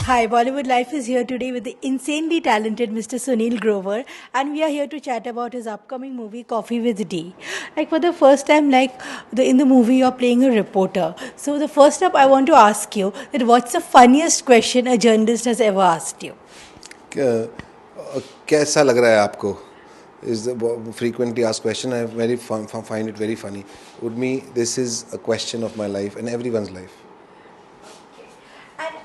Hi, Bollywood Life is here today with the insanely talented Mr. Sunil Grover, and we are here to chat about his upcoming movie Coffee with D. Like for the first time, in the movie, you're playing a reporter. So the first up, I want to ask you that what's the funniest question a journalist has ever asked you? कैसा लग रहा है आपको is the frequently asked question. I find it very funny. With me, this is a question of my life and everyone's life.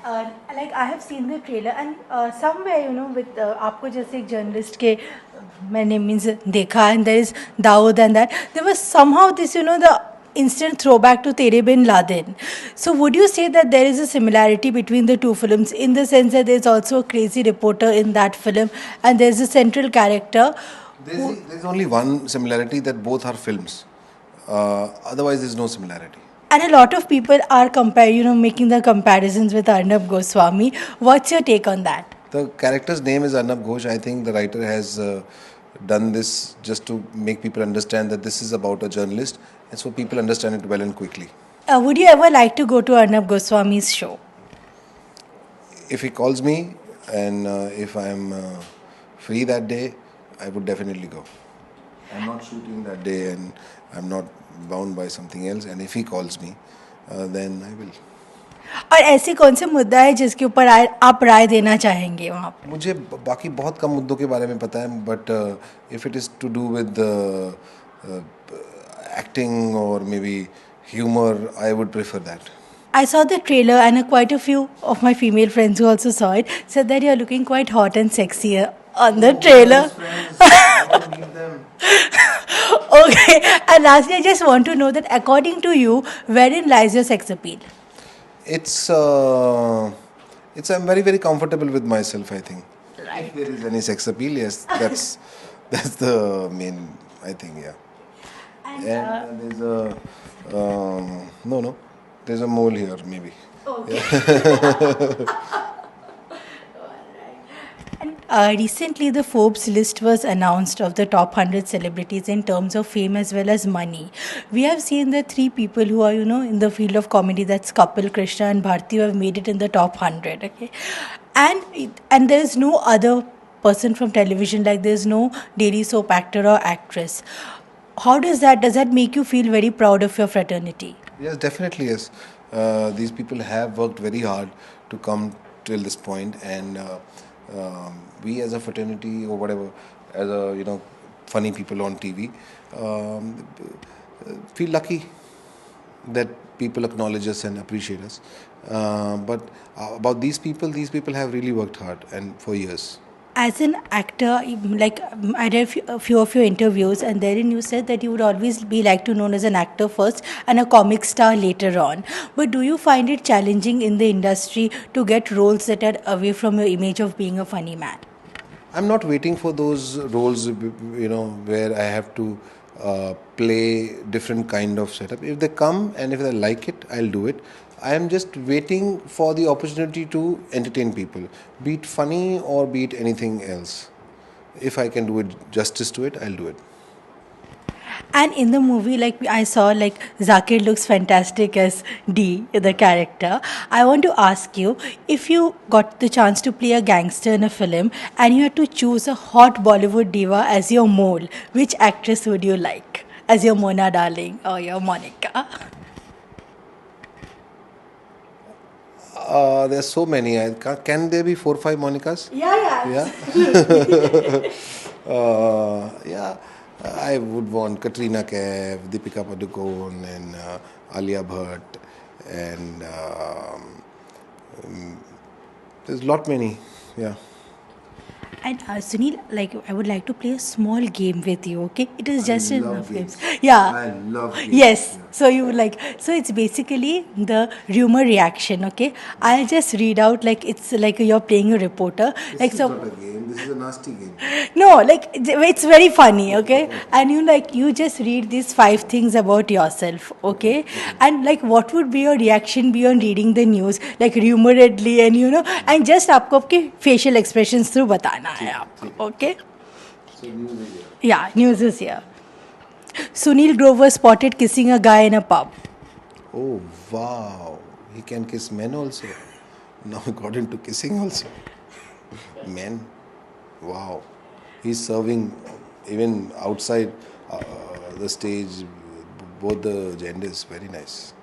And I have seen the trailer, and somewhere with आपको जैसे एक journalist के मैंने means देखा, and there is Dawood and that there was somehow this the instant throwback to Tere Bin Laden. So would you say that there is a similarity between the two films in the sense that there's also a crazy reporter in that film, and there's a central character? There's only one similarity, that both are films. Otherwise, there's no similarity. And a lot of people are making the comparisons with Arnab Goswami. What's your take on that? The character's name is Arnab Ghosh. I think the writer has done this just to make people understand that this is about a journalist, and so people understand it well and quickly. Would you ever like to go to Arnab Goswami's show? If he calls me and if I'm free that day, I would definitely go. I'm not shooting that day and I'm not bound by something else, and if he calls me, then I will. और ऐसे कौन से मुद्दा है जिसके ऊपर आप राय देना चाहेंगे वहाँ पे? मुझे बाकी बहुत कम मुद्दों के बारे में पता है, but if it is to do with acting or maybe humor, I would prefer that. I saw the trailer, and quite a few of my female friends who also saw it said that you're looking quite hot and sexy on the trailer. Okay, and lastly, I just want to know that according to you, wherein lies your sex appeal? It's I'm very very comfortable with myself, I think. Right. If there is any sex appeal, yes, that's the main, I think, yeah. And there's a no, there's a mole here maybe. Okay. And recently, the Forbes list was announced of the top 100 celebrities in terms of fame as well as money. We have seen the three people who are, in the field of comedy, that's Kapil, Krishna, and Bharti, who have made it in the top 100. Okay, and there is no other person from television, like there's no daily soap actor or actress. How does that make you feel very proud of your fraternity? Yes, definitely, yes. These people have worked very hard to come till this point, and we as a fraternity or whatever, as a funny people on TV, feel lucky that people acknowledge us and appreciate us. But about these people have really worked hard and for years. As an actor, I read a few of your interviews, and therein you said that you would always be like to known as an actor first and a comic star later on. But do you find it challenging in the industry to get roles that are away from your image of being a funny man? I'm not waiting for those roles, where I have to play different kind of setup. If they come and if I like it, I'll do it. I am just waiting for the opportunity to entertain people, be it funny or be it anything else. If I can do it justice to it, I'll do it. And in the movie, I saw Zakir looks fantastic as D, the character. I want to ask you, if you got the chance to play a gangster in a film and you had to choose a hot Bollywood diva as your mole, which actress would you like as your Mona Darling or your Monica? There's so many. Can there be 4-5 Monicas? Yeah. Yeah. I would want Katrina Kaif, Deepika Padukone, and Alia Bhatt, and there's a lot many. Yeah. And Sunil, I would like to play a small game with you, okay? It is just enough games. I Yeah. love games. Yes. So you would so it's basically the rumor reaction, okay? I'll just read out it's like you're playing a reporter. This is not a game. This is a nasty game. No, it's very funny, okay? And you just read these 5 things about yourself, okay? And what would be your reaction beyond reading the news, rumoredly, and and just आपको आपके facial expressions through बताना है आपको, okay? So news is here. Yeah, news is here. Sunil Grover spotted kissing a guy in a pub. Oh wow! He can kiss men also. Now he got into kissing also. Men, wow. He's serving even outside the stage, both the genders. Very nice.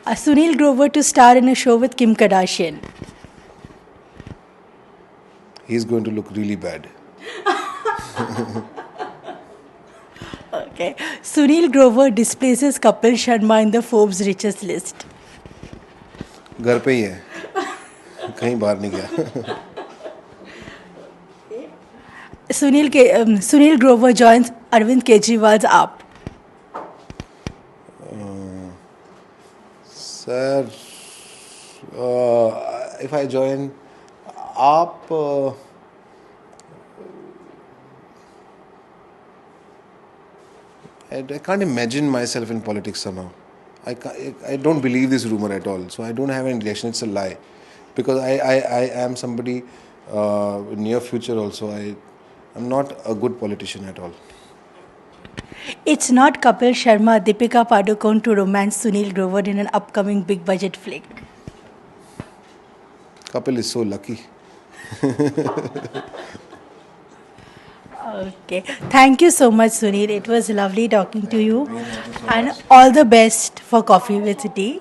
Sunil Grover to star in a show with Kim Kardashian. He's going to look really bad. Okay. Sunil Grover displaces Kapil Sharma in the Forbes richest list. घर पे ही है, कहीं बाहर नहीं गया. Sunil Grover joins Arvind Kejriwal's AAP. Sir, if I join AAP, I can't imagine myself in politics somehow. I don't believe this rumor at all. So I don't have any reaction. It's a lie. Because I am somebody in near future also. I'm not a good politician at all. It's not Kapil Sharma, Deepika Padukone to romance Sunil Grover in an upcoming big budget flick. Kapil is so lucky. Okay. Thank you so much, Sunil. It was lovely talking to you. And all the best for Coffee with Tea.